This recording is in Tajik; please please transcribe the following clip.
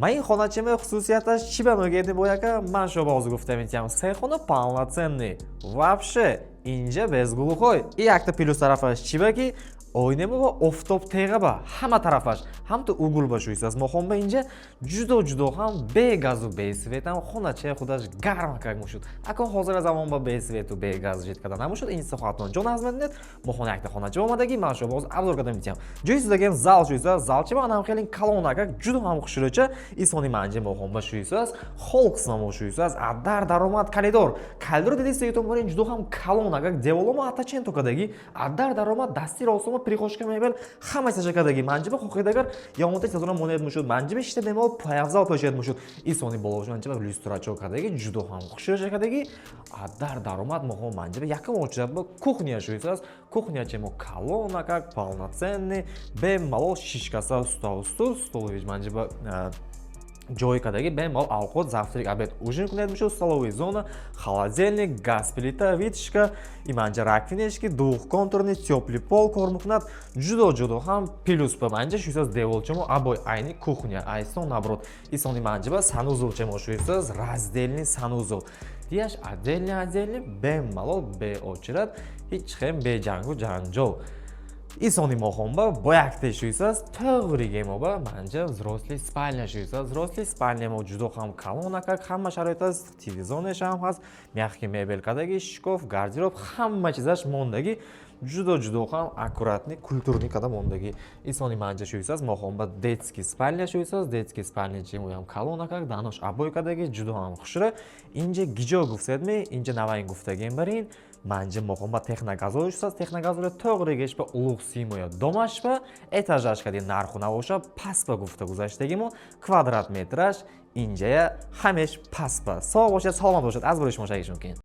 من این خانه خصوصیتش چی به مگه باید من شما باز گفتم میتونم سه خانه полноценный вообще اینجا без глухой این یک تا پلوس طرفش چی بگی oyna با افتاب تیغه با همه طرفش هم تو اوگل باشویست از مخون به اینجا جدا هم به گاز و به سویت هم خونه چه خودش گرم که موشود اکن حاضر زمان با به سویت و به گاز جد کردن نموشود این صحبتون جون از من نت مخون یک خونه چه اومدگی من شما باز ابزار کردم میتونم جویس دگم زال شویست زال چه من هم خیلی کلون که جدا هم خوشیره چه ایسونی منجه مخون باشویست از خلق سموشویست از در درآمد کلیدور دیدی سیتون برین جدا هم کلون که دیولوم حتی چند تو کدگی در درآمد دستی راستم прихожка мебель ҳамаи сашакадаги манҷиба хохидагар ё монтаж сезона монед мушуд манҷиба шите бемол паявзал пошед мушуд исони боловш манҷиба люстрачо кадаги ҷудо ҳам хушоша кадаги дар даромад моҳо манҷиба якам очида ба кухня шуисас кухня чемо калона как полноценный бемалол шишкаса столович манҷиба ҷои кадаги бемал алқот завтрак обед ужин кунед мешуд столовая зона холодильник газ плита витишка иманҷа раковинешки двухконтурный тёплый пол кор мекунад ҷудо ҳам плюс ба манҷа шуисаз деволчамо абой айни кухня айсон наоборот исони манҷаба санузул чемо шуисаз раздельный санузул диаш отдельный бемалол беочират ҳеҷ хем беҷангу ҷанҷол исони мохомба бо якте шуисаз тоғриге моба манҷа взрослый спальня шуисаз взрослый спальня мо ҷудо ҳам калона как ҳама шароит аст телевизионеш ҳам ҳаст мягкий мебел кадаги шкоф гардероб ҳама чизаш мондаги ҷудо ҳам аккуратный культурный када мондаги исони манҷа шуисаз мохомба детский спальня шуисаз детский спальня чимо ҳам калона как данош абой кадаги ҷудо ҳам хушра инҷа гиҷо гуфтедме инҷа навайн гуфтагем барин манҷа мохомба техногазои шуисаз техногазои тоғригеш ба улуғ симоя домаш ба этажаш кади нарху навоша пас ба гуфта гузаштагимо квадрат метраш инҷая ҳамеш пас ба соғ бошад саломат бошад аз буриш мошагиш мумкин